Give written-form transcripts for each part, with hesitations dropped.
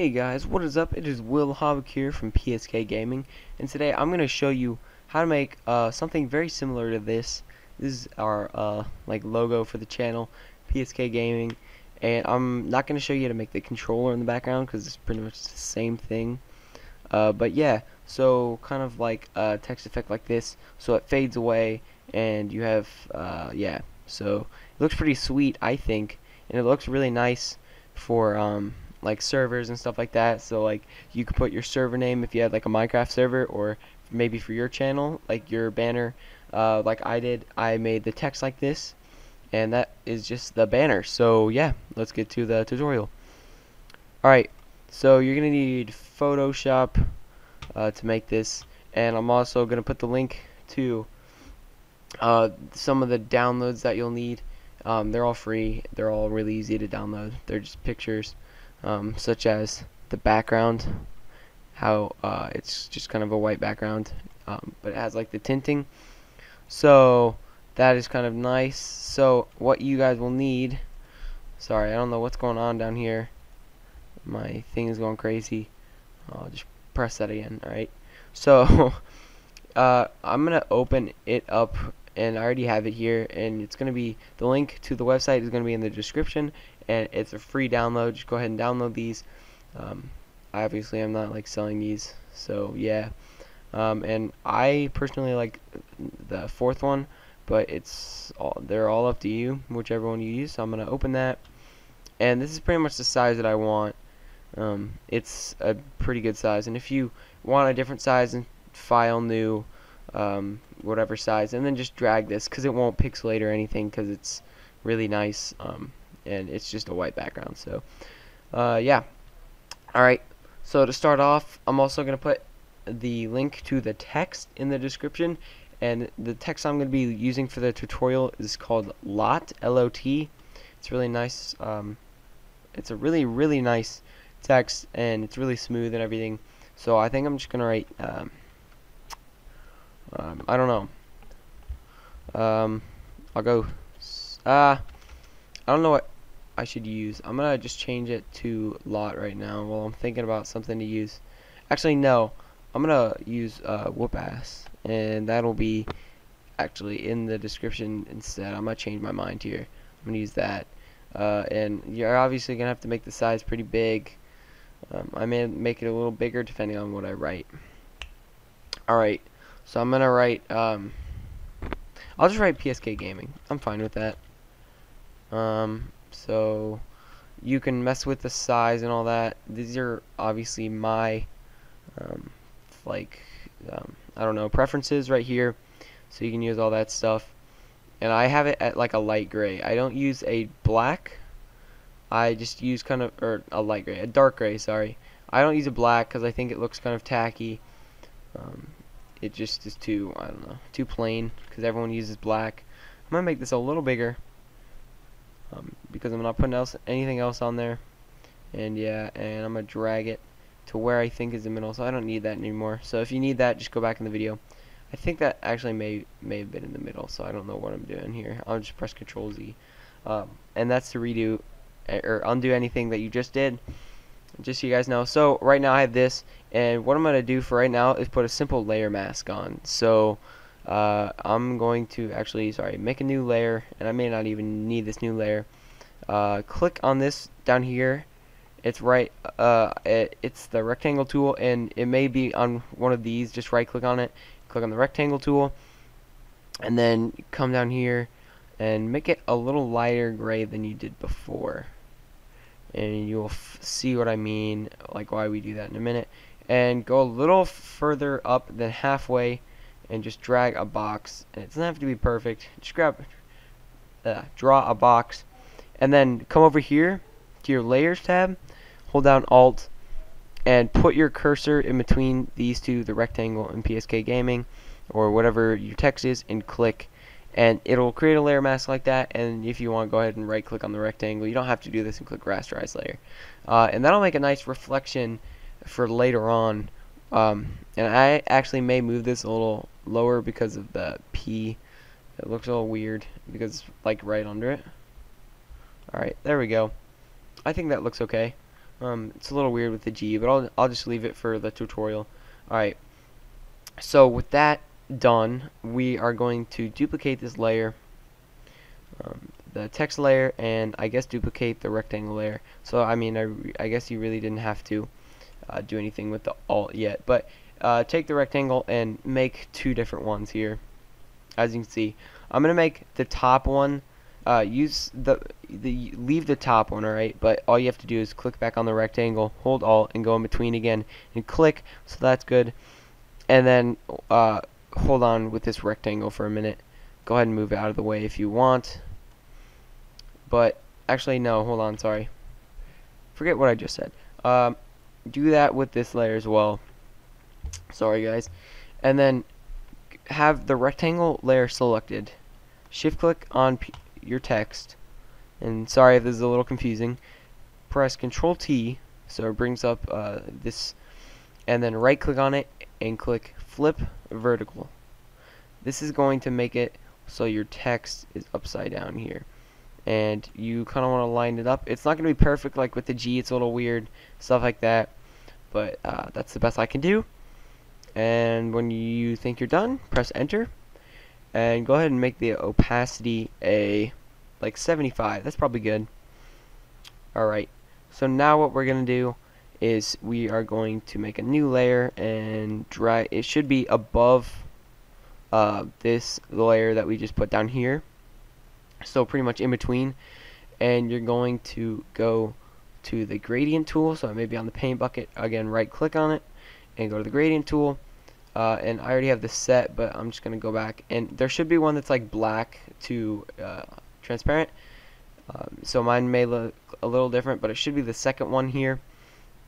Hey guys, what is up? It is Will Havoc here from PSK Gaming, and today I'm going to show you how to make something very similar to this. This is our like logo for the channel, PSK Gaming, and I'm not going to show you how to make the controller in the background because it's pretty much the same thing. But yeah, so kind of like a text effect like this, so it fades away, and you have yeah. So it looks pretty sweet, I think, and it looks really nice for like servers and stuff like that. So like you could put your server name if you had like a Minecraft server, or maybe for your channel, like your banner, like I did. I made the text like this, and that is just the banner. So yeah, let's get to the tutorial. Alright, so you're gonna need Photoshop to make this, and I'm also gonna put the link to some of the downloads that you'll need. They're all free. They're all really easy to download. They're just pictures, such as the background, how it's just kind of a white background, but it has like the tinting. So that is kind of nice. So what you guys will need, sorry, I don't know what's going on down here. My thing is going crazy. I'll just press that again. Alright. So I'm gonna open it up, and I already have it here, and it's gonna be, the link to the website is gonna be in the description, and it's a free download. Just go ahead and download these. Obviously I'm not like selling these, so yeah. And I personally like the fourth one, but they're all up to you, whichever one you use. So I'm gonna open that, and this is pretty much the size that I want. It's a pretty good size, and if you want a different size, and file new, whatever size, and then just drag this, because it won't pixelate or anything, because it's really nice, and it's just a white background. So yeah. Alright, so to start off, I'm also going to put the link to the text in the description, and the text I'm going to be using for the tutorial is called LOT, L-O-T. It's really nice. It's a really nice text, and it's really smooth and everything. So I think I'm just gonna write I don't know, I'll go I don't know what I should use. I'm gonna just change it to lot right now while I'm thinking about something to use. Actually no, I'm gonna use whoop ass, and that'll be actually in the description instead. I'm gonna change my mind here. I'm gonna use that. And you're obviously gonna have to make the size pretty big. I may make it a little bigger depending on what I write. Alright, so I'm gonna write, I'll just write PSK Gaming. I'm fine with that. So you can mess with the size and all that. These are obviously my, I don't know, preferences right here. So you can use all that stuff. And I have it at like a light gray. I don't use a black. I just use kind of, or a light gray, a dark gray, sorry. I don't use a black because I think it looks kind of tacky. It just is too, I don't know, too plain, because everyone uses black. I'm going to make this a little bigger, because I'm not putting anything else on there. And yeah, and I'm going to drag it to where I think is the middle, so I don't need that anymore. So if you need that, just go back in the video. I think that actually may have been in the middle, so I don't know what I'm doing here. I'll just press Control Z. And that's to redo or undo anything that you just did, just so you guys know. So right now I have this, and what I'm going to do for right now is put a simple layer mask on. So I'm going to actually, make a new layer, and I may not even need this new layer. Click on this down here. It's right, it's the rectangle tool, and it may be on one of these. Just right click on it, click on the rectangle tool, and then come down here and make it a little lighter gray than you did before, and you'll see what I mean, like why we do that in a minute. And go a little further up than halfway, and just drag a box. And it doesn't have to be perfect, just draw a box, and then come over here to your layers tab, hold down Alt, and put your cursor in between these two, the rectangle and PSK Gaming, or whatever your text is, and click, and it'll create a layer mask like that. And if you want, go ahead and right click on the rectangle. You don't have to do this, and click rasterize layer, and that'll make a nice reflection for later on. And I actually may move this a little lower because of the P. It looks a little weird because it's like right under it. Alright, there we go. I think that looks okay. It's a little weird with the G, but I'll just leave it for the tutorial. Alright, so with that done, we are going to duplicate this layer, the text layer, and I guess duplicate the rectangle layer. So I mean, I guess you really didn't have to do anything with the alt yet, but take the rectangle and make two different ones here. As you can see, I'm gonna make the top one. Use leave the top one, alright, but all you have to do is click back on the rectangle, hold alt, and go in between again, and click, so that's good. And then hold on with this rectangle for a minute. Go ahead and move it out of the way if you want. But actually, no, hold on, sorry. Forget what I just said. Do that with this layer as well. Sorry, guys. And then have the rectangle layer selected. Shift click on your text, and sorry if this is a little confusing. Press Control T, so it brings up this, and then right click on it and click Flip Vertical. This is going to make it so your text is upside down here, and you kind of want to line it up. It's not going to be perfect like with the G, it's a little weird, stuff like that, but that's the best I can do. And when you think you're done, press enter, and go ahead and make the opacity a like 75. That's probably good. Alright, so now what we're gonna do is we are going to make a new layer and drag it. Should be above this layer that we just put down here, so pretty much in between. And you're going to go to the gradient tool, so maybe on the paint bucket again, right click on it and go to the gradient tool. And I already have this set, but I'm just gonna go back, and there should be one that's like black to transparent. So mine may look a little different, but it should be the second one here.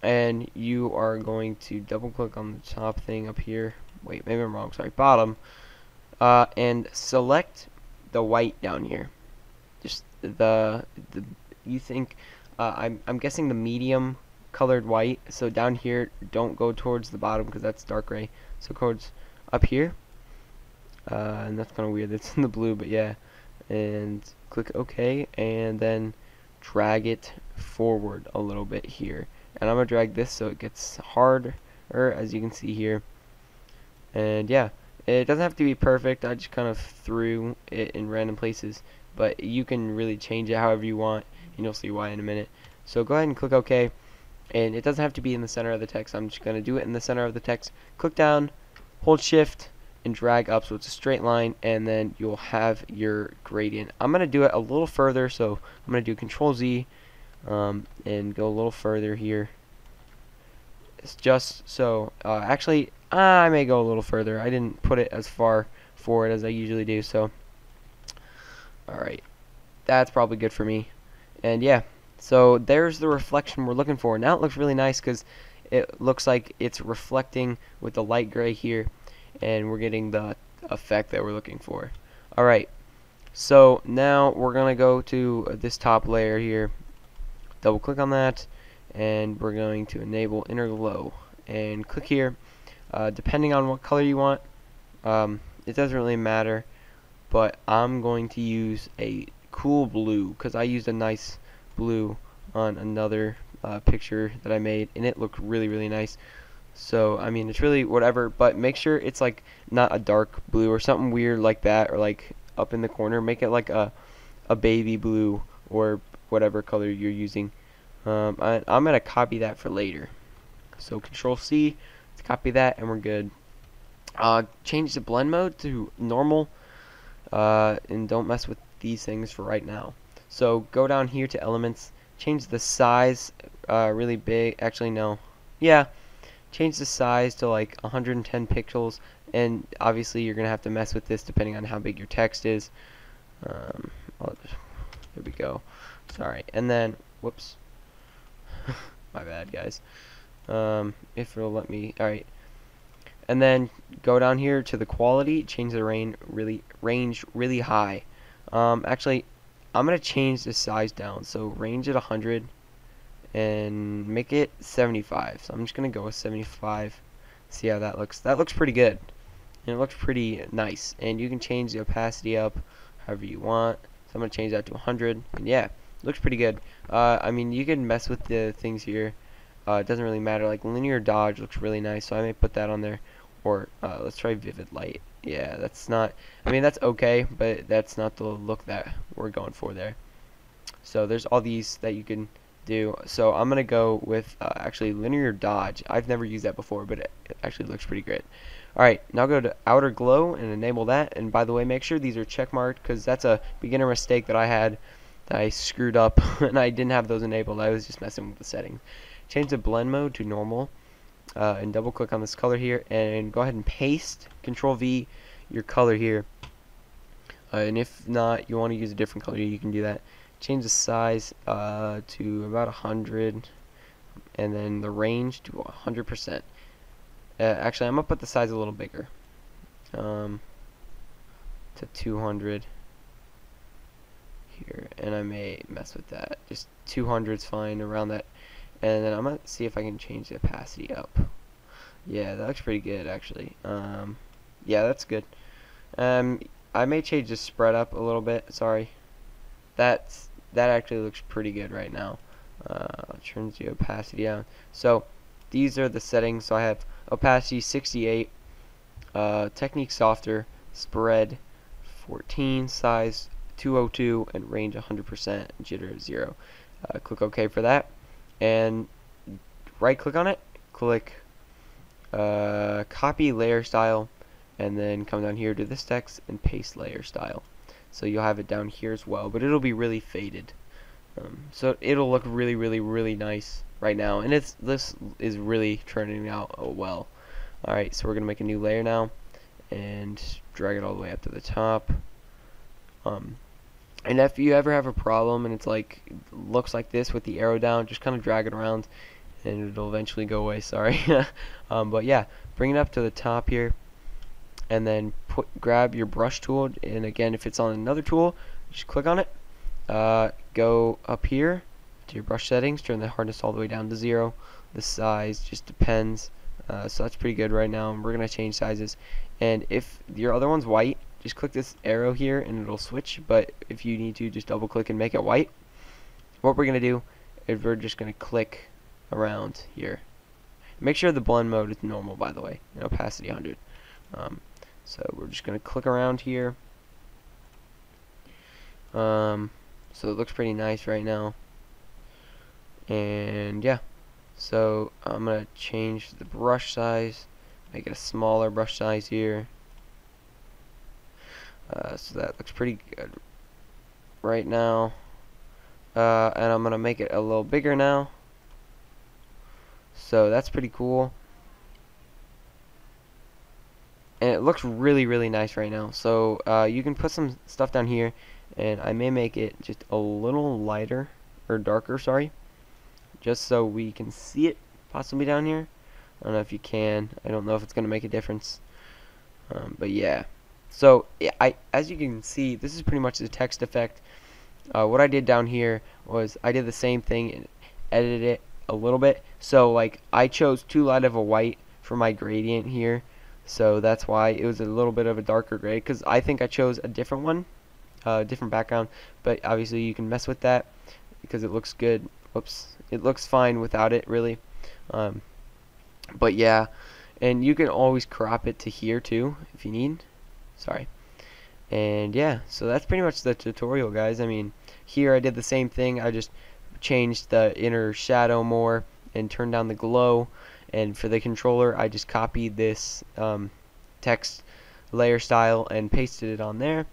And you are going to double click on the top thing up here. Wait, maybe I'm wrong, sorry, bottom, and select the white down here. Just the you think I'm guessing the medium colored white. So down here, don't go towards the bottom because that's dark gray. So towards up here, and that's kind of weird. It's in the blue, but yeah. And click OK, and then drag it forward a little bit here. And I'm gonna drag this so it gets harder, as you can see here. And yeah, it doesn't have to be perfect. I just kind of threw it in random places, but you can really change it however you want, and you'll see why in a minute. So go ahead and click OK. And it doesn't have to be in the center of the text. I'm just going to do it in the center of the text. Click down, hold shift, and drag up so it's a straight line, and then you'll have your gradient. I'm going to do it a little further, so I'm going to do Control Z and go a little further here. It's just so, actually, I may go a little further. I didn't put it as far forward as I usually do, so alright, that's probably good for me. And yeah. So there's the reflection we're looking for. Now it looks really nice because it looks like it's reflecting with the light gray here, and we're getting the effect that we're looking for. Alright, so now we're going to go to this top layer here, double click on that, and we're going to enable inner glow, and click here. Depending on what color you want, it doesn't really matter, but I'm going to use a cool blue because I used a nice blue on another picture that I made, and it looked really nice. So I mean, it's really whatever, but make sure it's like not a dark blue or something weird like that, or like up in the corner. Make it like a baby blue or whatever color you're using. I'm gonna copy that for later, so Control C to copy that, and we're good. Change the blend mode to normal, and don't mess with these things for right now. So go down here to elements, change the size really big. Actually, no. Yeah, change the size to like 110 pixels, and obviously you're gonna have to mess with this depending on how big your text is. There we go. Sorry. And then, whoops, my bad, guys. If it'll let me. All right. And then go down here to the quality, change the range really high. Actually, I'm gonna change the size down, so range at 100 and make it 75. So I'm just gonna go with 75. See how that looks. That looks pretty good, and it looks pretty nice. And you can change the opacity up however you want. So I'm gonna change that to 100, and yeah, Looks pretty good. I mean, you can mess with the things here. It doesn't really matter. Like linear dodge looks really nice, so I may put that on there. Or let's try vivid light. Yeah, that's not. I mean, that's okay, but that's not the look that we're going for there. So there's all these that you can do. So I'm gonna go with actually linear dodge. I've never used that before, but it actually looks pretty great. Alright, now go to outer glow and enable that. And by the way, make sure these are check marked, because that's a beginner mistake that I had, that I screwed up and I didn't have those enabled. I was just messing with the settings. Change the blend mode to normal, and double click on this color here and go ahead and paste Control V your color here. And if not, you want to use a different color, you can do that. Change the size to about 100, and then the range to 100%. Actually, I'm gonna put the size a little bigger, to 200 here, and I may mess with that. Just 200 is fine, around that. And then I'm gonna see if I can change the opacity up. Yeah, that looks pretty good actually. Yeah, that's good. I may change the spread up a little bit. Sorry. That actually looks pretty good right now. Turns the opacity down. So these are the settings. So I have opacity 68, technique softer, spread 14, size 202, and range 100%, jitter 0. Click OK for that, and right click on it, click copy layer style, and then come down here to this text and paste layer style. So you'll have it down here as well, but it'll be really faded. So it'll look really nice right now, and this is really turning out well. Alright, so we're gonna make a new layer now and drag it all the way up to the top. And if you ever have a problem and it's like looks like this with the arrow down, just kind of drag it around and it'll eventually go away. Sorry. But yeah, bring it up to the top here, and then grab your brush tool, and again, if it's on another tool, just click on it. Go up here to your brush settings, turn the hardness all the way down to 0. The size just depends. So that's pretty good right now, and we're gonna change sizes. And if your other one's white, just click this arrow here and it'll switch, but if you need to, just double click and make it white. What we're gonna do is we're just gonna click around here. Make sure the blend mode is normal, by the way, and opacity 100. So we're just gonna click around here. So it looks pretty nice right now, and yeah, so I'm gonna change the brush size, make it a smaller brush size here. So that looks pretty good right now, and I'm gonna make it a little bigger now, so that's pretty cool, and it looks really nice right now. So you can put some stuff down here, and I may make it just a little lighter, or darker, sorry, just so we can see it possibly down here. I don't know if you can. I don't know if it's gonna make a difference, but yeah. So as you can see, this is pretty much the text effect. What I did down here was I did the same thing and edited it a little bit. So like I chose too light of a white for my gradient here, so that's why it was a little bit of a darker gray, because I think I chose a different one, different background. But obviously you can mess with that because it looks good. Whoops, it looks fine without it really. But yeah, and you can always crop it to here too if you need. Sorry. And yeah, so that's pretty much the tutorial, guys. I mean, here I did the same thing. I just changed the inner shadow more and turned down the glow. And for the controller, I just copied this text layer style and pasted it on there,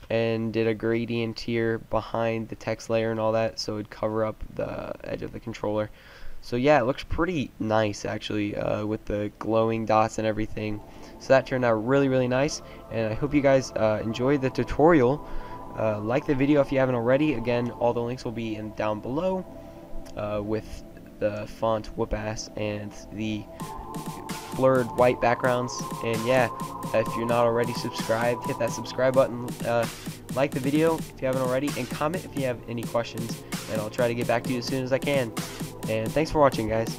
and did a gradient here behind the text layer and all that, so it would cover up the edge of the controller. So yeah, it looks pretty nice actually, with the glowing dots and everything. So that turned out really nice, and I hope you guys enjoyed the tutorial. Like the video if you haven't already. Again, all the links will be down below, with the font whoop-ass and the blurred white backgrounds. And yeah, if you're not already subscribed, hit that subscribe button, like the video if you haven't already, and comment if you have any questions, and I'll try to get back to you as soon as I can. And thanks for watching, guys.